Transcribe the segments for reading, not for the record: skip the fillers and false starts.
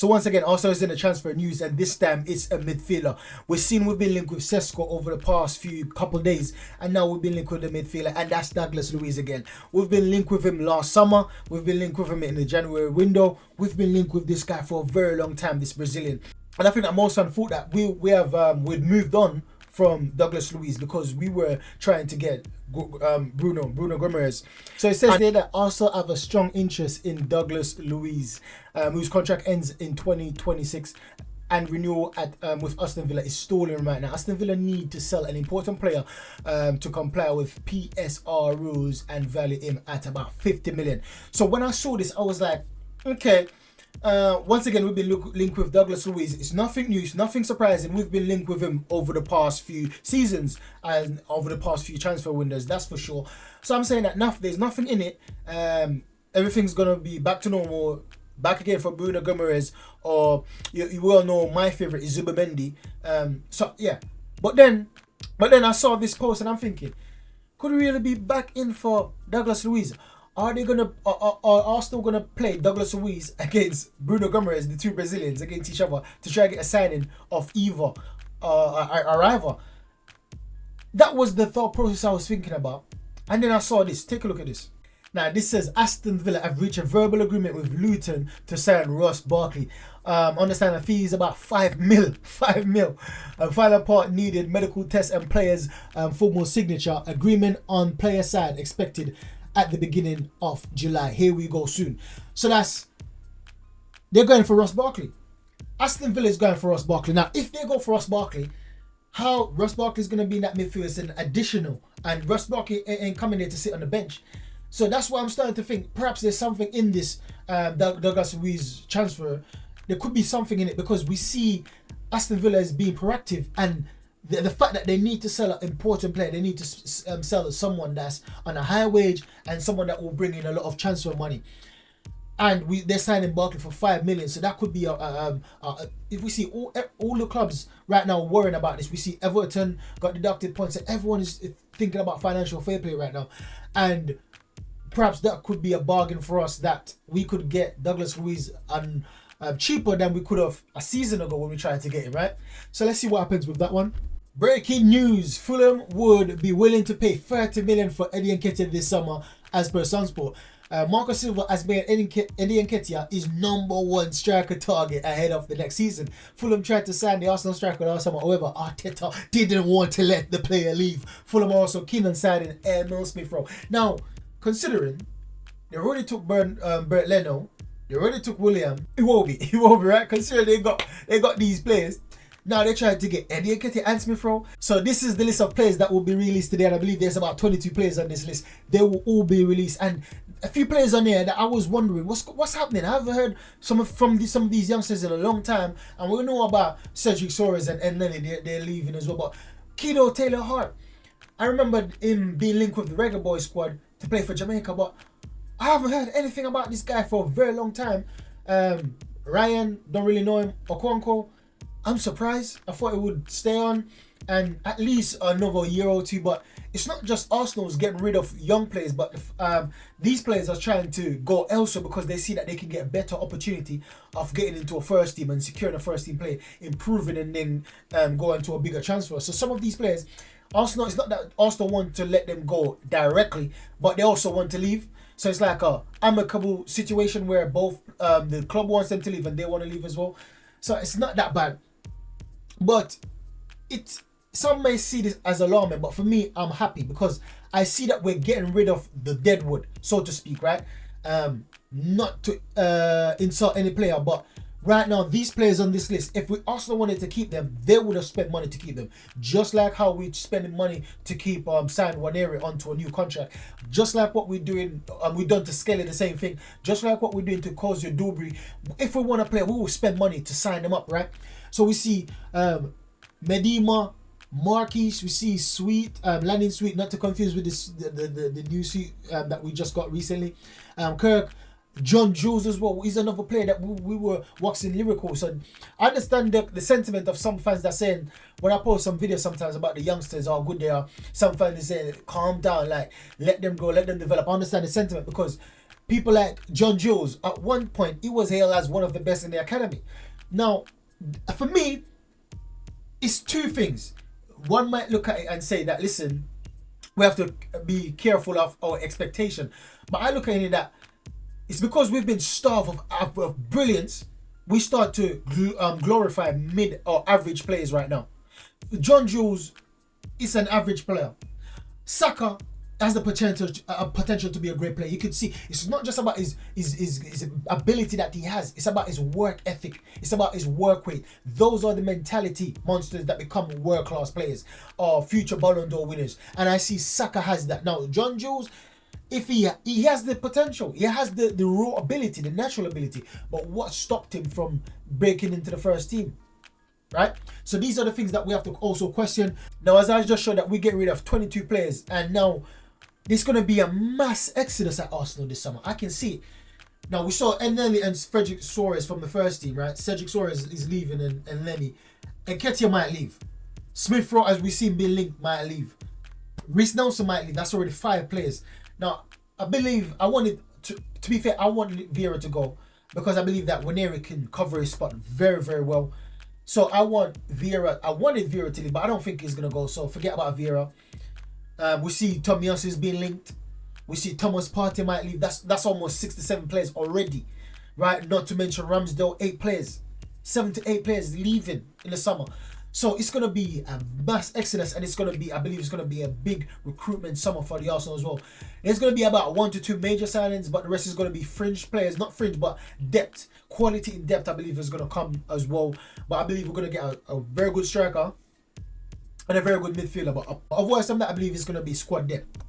So once again, Arsenal is in the transfer news, and this time it's a midfielder. We've been linked with Šeško over the past few couple of days, and now we've been linked with the midfielder, and that's Douglas Luiz again. We've been linked with him last summer. We've been linked with him in the January window. We've been linked with this guy for a very long time, this Brazilian. And I think that most fans thought that we'd moved on from Douglas Luiz because we were trying to get Bruno Guimaraes. So it says there that Arsenal have a strong interest in Douglas Luiz, whose contract ends in 2026, and renewal with Aston Villa is stalling right now. Aston Villa need to sell an important player to comply with PSR rules and value him at about 50 million. So when I saw this, I was like, okay. Once again, we've been linked with Douglas Luiz. It's nothing new, it's nothing surprising. We've been linked with him over the past few seasons and over the past few transfer windows, that's for sure. So I'm saying that there's nothing in it. Everything's going to be back to normal, back again for Bruno Guimaraes, or you all know my favourite is Zubimendi. So yeah, but then I saw this post and I'm thinking, could we really be back in for Douglas Luiz? Are Arsenal gonna play Douglas Luiz against Bruno Guimaraes, the two Brazilians, against each other to try to get a signing of either or either? That was the thought process I was thinking about, and then I saw this. Take a look at this. Now this says Aston Villa have reached a verbal agreement with Luton to sign Ross Barkley. Understand the fee is about 5 mil. Final part needed: medical tests and players' formal signature. Agreement on player side expected at the beginning of July. Here we go soon. So they're going for Ross Barkley. Aston Villa is going for Ross Barkley. Now, if they go for Ross Barkley, how Ross Barkley is going to be in that midfield is an additional, and Ross Barkley ain't coming there to sit on the bench. So that's why I'm starting to think perhaps there's something in this Douglas Luiz transfer. There could be something in it because we see Aston Villa as being proactive, and the fact that they need to sell an important player, they need to sell someone that's on a high wage and someone that will bring in a lot of transfer money. And they're signing Barkley for 5 million, so that could be if we see all the clubs right now worrying about this. We see Everton got deducted points, and everyone is thinking about financial fair play right now, and perhaps that could be a bargain for us, that we could get Douglas Luiz on cheaper than we could have a season ago when we tried to get him, right? So let's see what happens with that one. Breaking news: Fulham would be willing to pay 30 million for Luiznketiah this summer, as per Sunsport. Marco Silva has made Luiznketiah his #1 striker target ahead of the next season. Fulham tried to sign the Arsenal striker last summer, however, Arteta didn't want to let the player leave. Fulham are also keen on signing Emil Smith-Rowe. Now, considering they already took Bert Leno, they already took William Iwobi, right? Considering they got these players. Now they tried to get Luiznketiah and Smith-Rowe. So this is the list of players that will be released today, and I believe there's about 22 players on this list. They will all be released, and a few players on there that I was wondering what's happening. I haven't heard some of these youngsters in a long time, and we know about Cedric Soares and Lenny. They're leaving as well. But Kido Taylor-Hart, I remember him being linked with the Reggae Boys squad to play for Jamaica, but I haven't heard anything about this guy for a very long time. Ryan, don't really know him. Okonkwo, I'm surprised. I thought it would stay on and at least another year or two. But it's not just Arsenal's getting rid of young players, but these players are trying to go elsewhere because they see that they can get a better opportunity of getting into a first team and securing a first team play, improving, and then going to a bigger transfer. So some of these players, Arsenal, it's not that Arsenal want to let them go directly, but they also want to leave. So it's like a amicable situation where both the club wants them to leave and they want to leave as well. So it's not that bad. But some may see this as alarming, but for me, I'm happy because I see that we're getting rid of the deadwood, so to speak, right? Not to insult any player, but right now, these players on this list, if we Arsenal wanted to keep them, they would have spent money to keep them. Just like how we're spending money to keep San Wanere onto a new contract. Just like what we're doing, we've done to Skelly, the same thing. Just like what we're doing to Kozio Dubry. If we want to play, we will spend money to sign them up, right? So we see Medima, Marquis, we see Sweet, Landing Sweet, not to confuse with this the new Sweet that we just got recently. Kirk, John Jules as well. He's another player that we were waxing lyrical. So I understand the sentiment of some fans that saying, when I post some videos sometimes about the youngsters, how good they are, some fans say, calm down, like let them go, let them develop. I understand the sentiment because People like John Jules, at one point, he was hailed as one of the best in the academy. Now, for me, it's two things. One might look at it and say that, listen, we have to be careful of our expectation. But I look at it that it's because we've been starved of brilliance, we start to glorify mid or average players right now. John Jules is an average player. Saka has the potential to be a great player. You can see it's not just about his ability that he has. It's about his work ethic. It's about his work rate. Those are the mentality monsters that become world class players or future Ballon d'Or winners. And I see Saka has that. Now John Jules, if he has the potential, he has the raw ability, the natural ability. But what stopped him from breaking into the first team? Right? So these are the things that we have to also question. Now, as I just showed that we get rid of 22 players, and now there's going to be a mass exodus at Arsenal this summer. I can see it. Now, we saw Enelli and Cedric Soares from the first team, right? Cedric Soares is leaving and Lenny. Nketiah might leave. Smith Rowe, as we've seen being linked, might leave. Reece Nelson might leave. That's already 5 players. Now, I believe, I wanted to be fair, I wanted Vieira to go because I believe that Waneri can cover his spot very, very well. So I wanted Vieira to leave, but I don't think he's going to go. So forget about Vieira. We see Tomiyasu is being linked. We see Thomas Partey might leave. That's almost 6 to 7 players already, right? Not to mention Ramsdale, 8 players, 7 to 8 players leaving in the summer. So it's going to be a mass exodus, and I believe it's going to be a big recruitment summer for the Arsenal as well. There's going to be about 1 to 2 major signings, but the rest is going to be fringe players, not fringe, but depth, quality in depth. I believe is going to come as well. But I believe we're going to get a very good striker and a very good midfielder. But otherwise, something that I believe is going to be squad depth.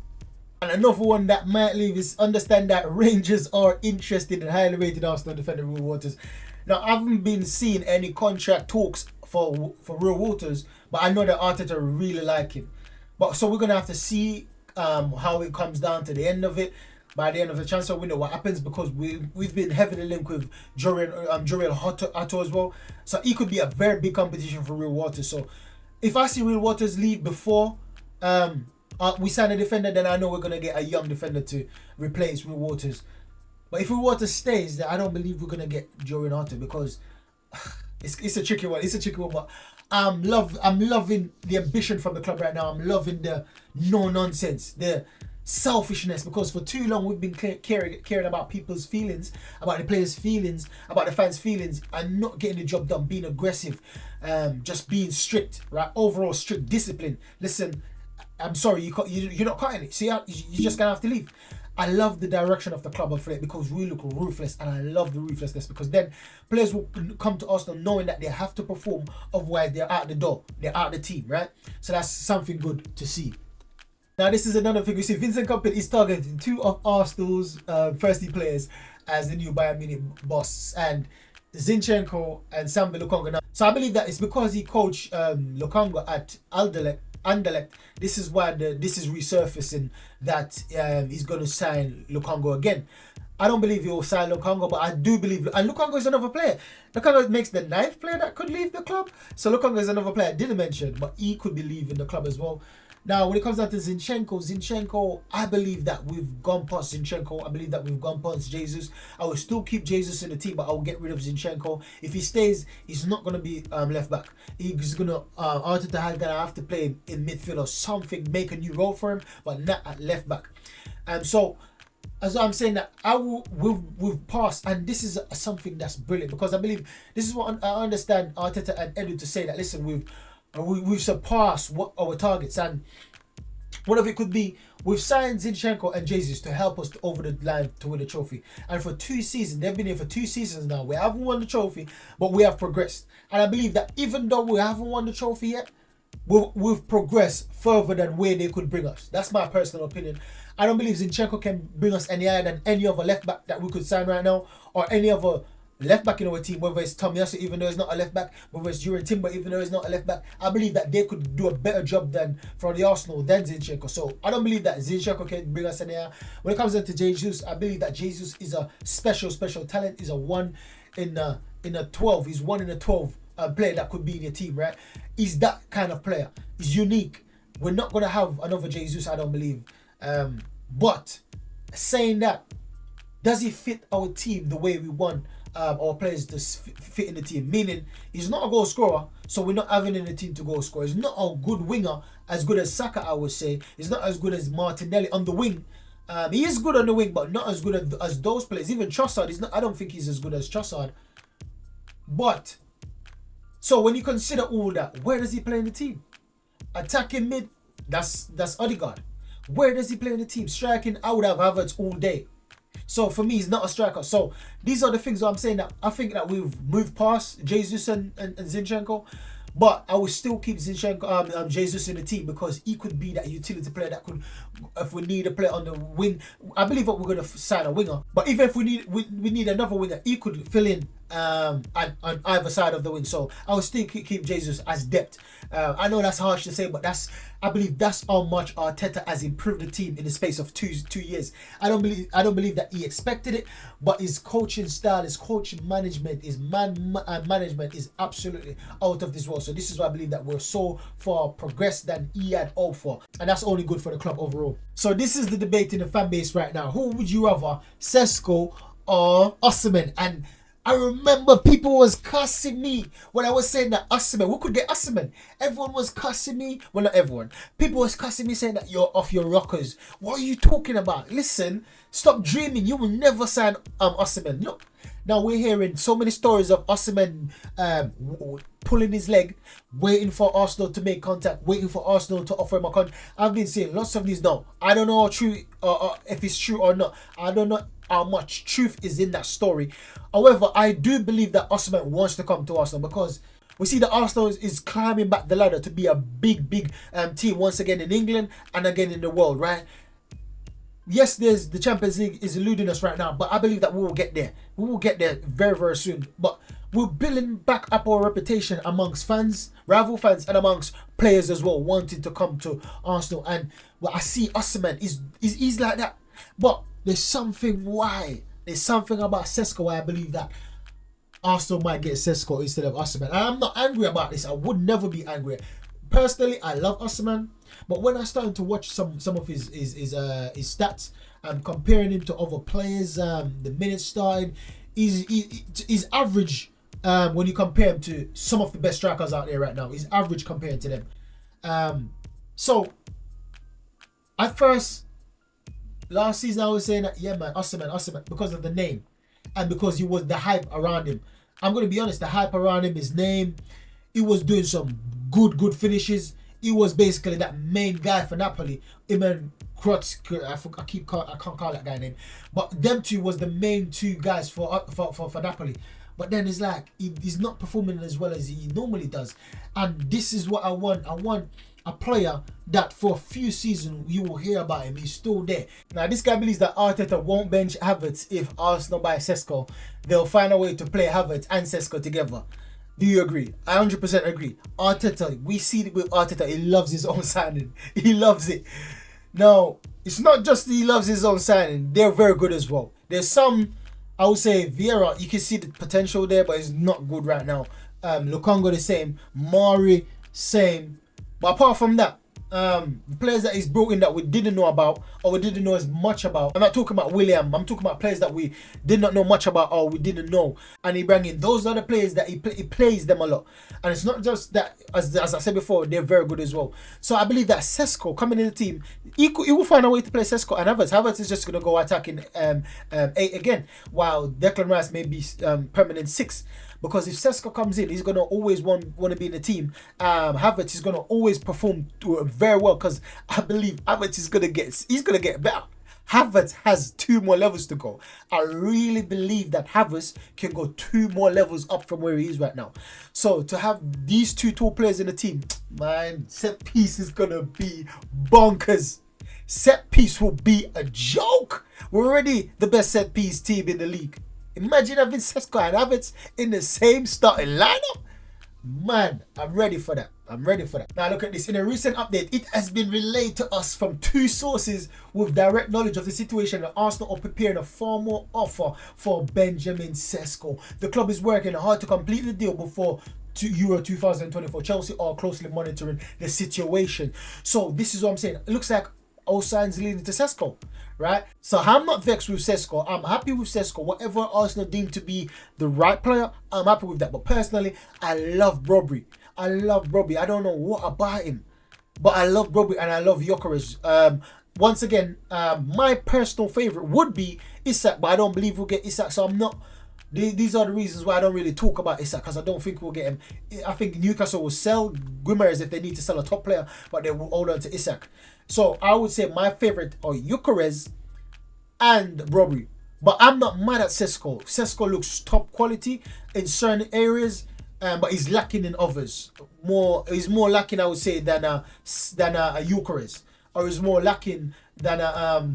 And another one that might leave is understand that Rangers are interested in highly rated Arsenal defender Will Waters. Now, I haven't been seeing any contract talks for Will Waters, but I know that Arteta really like him. But so we're gonna have to see how it comes down to the end of it. By the end of the transfer window, what happens, because we've been heavily linked with Jorel Hato as well. So he could be a very big competition for Will Waters. So if I see Will Waters leave before we sign a defender, then I know we're gonna get a young defender to replace Will Waters. But if Will Waters stays, then I don't believe we're gonna get Jorel Hato because it's a tricky one. It's a tricky one, but I'm loving the ambition from the club right now. I'm loving the no nonsense, the selfishness, because for too long we've been caring about people's feelings, about the players' feelings, about the fans' feelings, and not getting the job done, being aggressive, just being strict, right? Overall strict discipline. Listen, I'm sorry, you're not cutting it. See, you're just gonna have to leave. I love the direction of the club of it because we look ruthless, and I love the ruthlessness because then players will come to Arsenal knowing that they have to perform, otherwise they're out the door, they're out the team, right? So that's something good to see. Now this is another thing we see. Vincent Kompany is targeting 2 of Arsenal's first team players as the new Bayern Munich boss, and Zinchenko and Sambi Lukonga. Now, so I believe that it's because he coached Lukonga at Anderlecht. This is why this is resurfacing that he's going to sign Lukonga again. I don't believe he'll sign Lukonga, but I do believe, and Lukonga is another player. Lukonga makes the 9th player that could leave the club. So Lukonga is another player I didn't mention, but he could be leaving the club as well. Now, when it comes down to Zinchenko, I believe that we've gone past Zinchenko. I believe that we've gone past Jesus. I will still keep Jesus in the team, but I will get rid of Zinchenko. If he stays, he's not going to be left back. He's going to, Arteta is going to have to play in midfield or something, make a new role for him, but not at left back. And so, as I'm saying that, we've passed, and this is something that's brilliant, because I believe this is what I understand Arteta and Edu to say, that listen, we've surpassed what our targets, and one of it could be we've signed Zinchenko and Jesus to help us over the line to win the trophy. And for 2 seasons, they've been here for 2 seasons now. We haven't won the trophy, but we have progressed. And I believe that even though we haven't won the trophy yet, we've progressed further than where they could bring us. That's my personal opinion. I don't believe Zinchenko can bring us any higher than any other left back that we could sign right now, or any other left back in our team, whether it's Tomiyasu, even though he's not a left back, whether it's Jurgen Timber, even though he's not a left back. I believe that they could do a better job than for the Arsenal than Zinchenko. So I don't believe that Zinchenko can bring us any higher. When it comes down to Jesus, I believe that Jesus is a special talent. He's a 1 in a 12. He's 1 in a 12 player that could be in your team, right? He's that kind of player. He's unique. We're not going to have another Jesus, I don't believe. But saying that, does he fit our team the way we want our players to fit in the team? Meaning, he's not a goal scorer, so we're not having in the team to goal score. He's not a good winger, as good as Saka, I would say. He's not as good as Martinelli on the wing. He is good on the wing, but not as good as those players. Even Trossard, he's not. I don't think he's as good as Trossard. But so when you consider all that, where does he play in the team? Attacking mid, that's Odegaard. Where does he play in the team? Striking, I would have Havertz all day. So for me, he's not a striker. So these are the things that I'm saying, that I think that we've moved past Jesus and Zinchenko. But I will still keep Zinchenko, Jesus in the team, because he could be that utility player that could, if we need a player on the wing. I believe that we're going to sign a winger. But even if we need another winger, he could fill in on either side of the wing. So I will still keep Jesus as depth. I know that's harsh to say, but I believe that's how much Arteta has improved the team in the space of two years. I don't believe that he expected it, but his coaching style, his coaching management, his management is absolutely out of this world. So this is why I believe that we're so far progressed than he had hoped for, and that's only good for the club overall. So this is the debate in the fan base right now. Who would you rather, Šeško or Osimhen? And I remember people was cussing me when I was saying that osimhen, we could get osimhen. Everyone was cussing me. Well, not everyone. People was cussing me, saying that you're off your rockers. What are you talking about? Listen, stop dreaming. You will never sign osimhen. Look, now we're hearing so many stories of Osimhen pulling his leg, waiting for Arsenal to make contact, waiting for Arsenal to offer him a contract. I've been seeing lots of these now. I don't know if it's true or not. I don't know how much truth is in that story. However, I do believe that Osimhen wants to come to Arsenal, because we see that Arsenal is climbing back the ladder to be a big team once again in England and again in the world, right? Yes, there's the Champions League is eluding us right now, but I believe that we will get there. We will get there very, very soon. But we're building back up our reputation amongst fans, rival fans, and amongst players as well, wanting to come to Arsenal. And I see Osimhen he's like that. But there's something about Šeško why I believe that Arsenal might get Šeško instead of Osimhen. And I'm not angry about this. I would never be angry. Personally, I love Osimhen, but when I started to watch some of his stats and comparing him to other players, the minutes started, he's average when you compare him to some of the best strikers out there right now. He's average compared to them. So at first, last season I was saying that, yeah man, Osimhen, because of the name and because he was the hype around him. I'm going to be honest, the hype around him, his name, he was doing some good finishes. He was basically that main guy for Napoli. Him and Kroos, I can't call that guy name, but them two was the main two guys for Napoli. But then it's like he's not performing as well as he normally does, and this is what I want. I want a player that for a few seasons you will hear about him. He's still there. Now this guy believes that Arteta won't bench Havertz if Arsenal buy Šeško. They'll find a way to play Havertz and Šeško together. Do you agree? I 100% agree. Arteta, we see it with Arteta. He loves his own signing. He loves it. Now, it's not just he loves his own signing. They're very good as well. There's some, I would say, Vieira, you can see the potential there, but it's not good right now. Lukonga the same. Mari, same. But apart from that, the players that he's brought in that we didn't know about or we didn't know as much about. I'm not talking about William. I'm talking about players that we did not know much about or we didn't know. And he brought in. Those are the players that he plays them a lot. And it's not just that, as I said before, they're very good as well. So I believe that Šeško coming in the team, he will find a way to play Šeško and Havertz. Havertz is just going to go attacking 8 again, while Declan Rice may be permanent 6. Because if Šeško comes in, he's going to always want to be in the team. Havertz is going to always perform very well, because I believe Havertz is going to get better. Havertz has 2 more levels to go. I really believe that Havertz can go 2 more levels up from where he is right now. So to have these 2 tall players in the team, man, set piece is going to be bonkers. Set piece will be a joke. We're already the best set piece team in the league. Imagine having Šeško and Havertz in the same starting lineup. Man, I'm ready for that. Now look at this. In a recent update, it has been relayed to us from 2 sources with direct knowledge of the situation that Arsenal are preparing a formal offer for Benjamin Šeško. The club is working hard to complete the deal before Euro 2024. Chelsea are closely monitoring the situation. So this is what I'm saying. It looks like all signs leading to Šeško. right? So I'm not vexed with Šeško. I'm happy with Šeško. Whatever Arsenal deem to be the right player, I'm happy with that. But personally, I love Brobry. I love Brobry. I don't know what about him, but I love Brobry and I love Gyökeres. Once again, my personal favorite would be Isak, but I don't believe we'll get Isak. So I'm not. These are the reasons why I don't really talk about Isak, because I don't think we'll get him. I think Newcastle will sell Guimaraes if they need to sell a top player, but they will hold on to Isak. So I would say my favorite are Gyökeres and Brobry. But I'm not mad at Šeško. Šeško looks top quality in certain areas, but he's lacking in others. He's more lacking, I would say, than a Gyökeres, or he's more lacking than a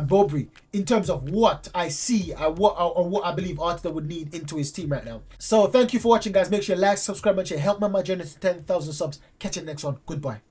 Brobry in terms of what I see or what I believe Arteta would need into his team right now. So thank you for watching, guys. Make sure you like, subscribe, and share. Help my journey to 10,000 subs. Catch you next one. Goodbye.